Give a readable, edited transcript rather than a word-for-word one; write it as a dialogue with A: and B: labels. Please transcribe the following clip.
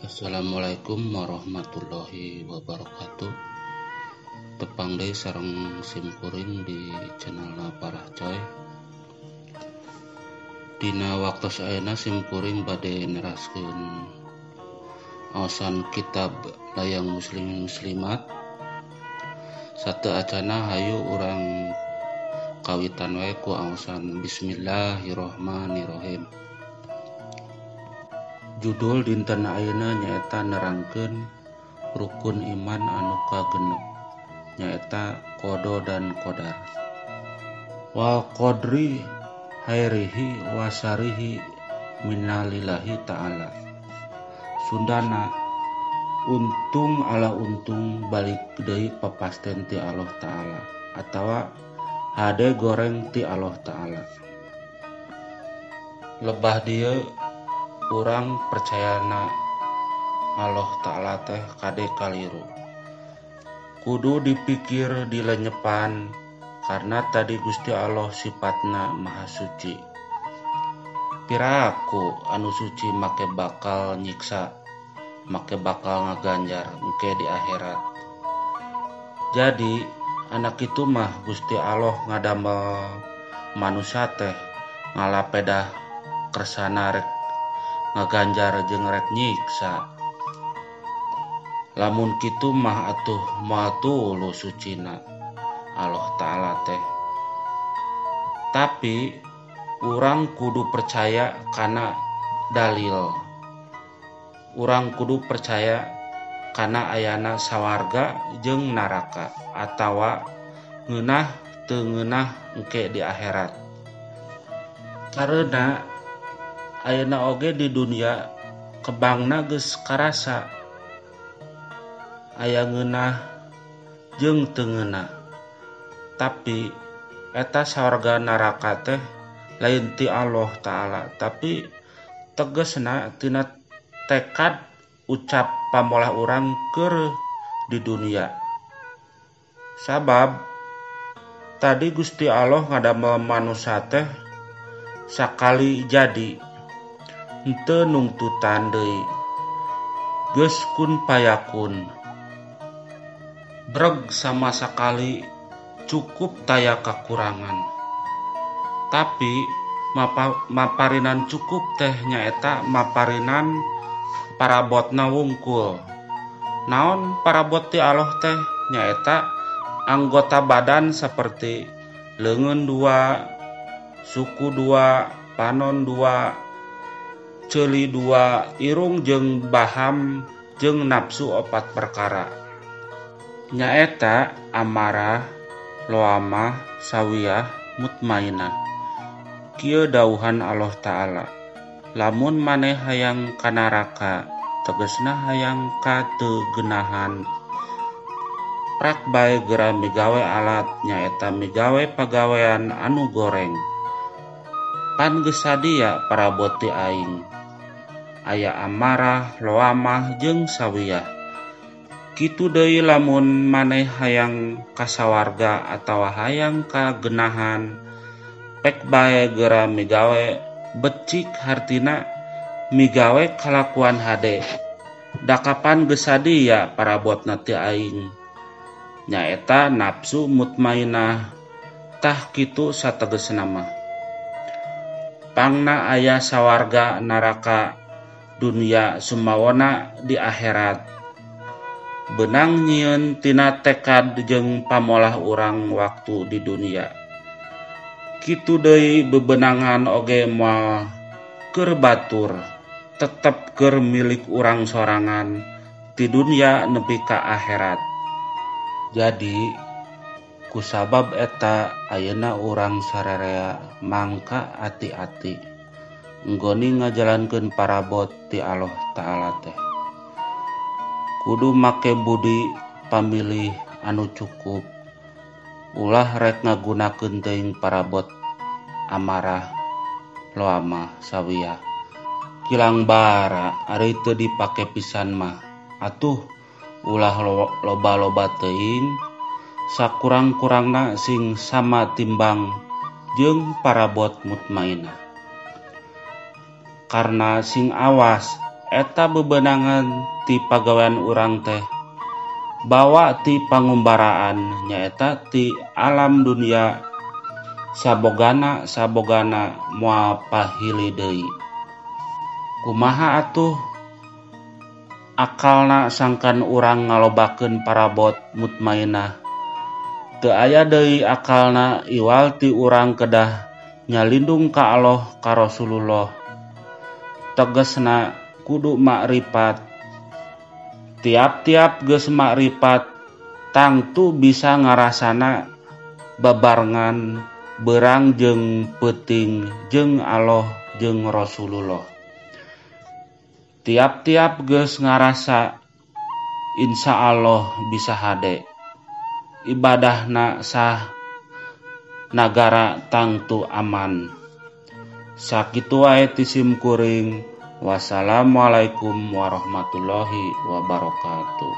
A: Assalamualaikum warahmatullahi wabarakatuh. Tepang deui sareng simkuring di channelna Parah Coy. Dina waktos ayeuna simkuring bade neraskeun aosan kitab layang muslimin muslimat. Satu acana hayu urang kawitan wae ku aosan Bismillahirrohmanirrohim. Judul dinten ayeuna nyaeta nerangkeun rukun iman anu kagenep, nyaeta qada dan qadar. Wal qadri khairihi wa syarrihi minalillahi ta'ala. Sundana untung ala untung balik deui papasten ti Allah Ta'ala atawa hade goreng ti Allah Ta'ala. Lebah dieu urang percayana Allah Ta'ala teh kade kaliru. Kudu dipikir dilenyepan karena tadi Gusti Allah sifatna maha suci. Piraku anu suci make bakal nyiksa, make bakal ngaganjar engke di akhirat. Jadi anak itu mah Gusti Allah ngadamel manusia teh ngalapedah kersana rek ngaganjar jeung rek nyiksa. Lamun kitu mah atuh moal tuluy sucina Allah Ta'ala teh. Tapi urang kudu percaya kana dalil. Urang kudu percaya kana ayana sawarga jeung naraka atawa ngeunah teu ngeunah engke di akhirat. Karena ayeuna oge di dunia kebangna geus karasa aya ngeunah jeung teu ngeunah. Tapi eta sawarga neraka teh lain ti Allah Ta'ala, tapi tegesna tina tekad ucap pamolah urang keur di dunia. Sabab tadi Gusti Allah ngadamel manusia teh sakali jadi henteu nungtutan deui, geus kun payakun. Breg sama sakali cukup taya kakurangan. Tapi maparinan cukup teh nyaeta maparinan parabotna wungkul. Naon parabot ti Allah teh nyaeta anggota badan seperti leungeun 2, suku 2, panon 2, ceuli 2, irung jeung baham jeung nafsu 4 perkara. Nyaeta amarah, loamah, sawiyah, mutmainah. Kieu dawuhan Allah Ta'ala. Lamun maneh hayang ka neraka, tegasna hayang ka teu geunahan. Prak bae geura migawe alat nyaeta migawe pagawean anu goreng. Pan geus sadia parabot ti aing. Aya amarah, loamah jeung sawiyah. Kitu deui lamun maneh hayang ka sawarga atawa hayang ka geunahan, pek bae geura migawe becik hartina migawe kalakuan hade. Da kapan geus sadia parabotna ti aing. Nyaeta nafsu mutmainah. Tah kitu sategesna mah. Pangna aya sawarga neraka dunia sumawona di akhirat. Benang nyieun tina tekad jeung pamolah urang waktu di dunia. Kitu deui bebenangan oge moal keur batur, tetep keur milik urang sorangan ti dunia nepi ka akhirat. Jadi kusabab eta ayeuna urang sararea mangka ati-ati nggoni ngajalankeun parabot ti Allah Ta'ala teh. Kudu make budi pamilih anu cukup. Ulah rek ngagunakeun teuing parabot amarah, loamah, sawiyah. Kilang bara ari teu dipake pisan mah. Atuh ulah loba-loba teuing sakurang-kurangna sing sama timbang jeung parabot mutmainah. Karena sing awas eta bebenangan ti pagawean urang teh bawa ti pangumbaraan nyaeta ti alam dunia sabogana moal pahili deui. Kumaha atuh akalna sangkan urang ngalobakeun parabot mutmainah, teu aya deui akalna iwal ti urang kedah nyalindung ka Allah ka Rasulullah. Tegesna kudu makrifat. Tiap-tiap geus makrifat tangtu bisa ngarasana babarengan berang jeung peuting jeung Allah jeung Rasulullah. Tiap-tiap geus ngarasa insya Allah bisa hade. Ibadahna sah nagara tangtu aman. Sakitu wae ti sim kuring. Wassalamualaikum warahmatullahi wabarakatuh.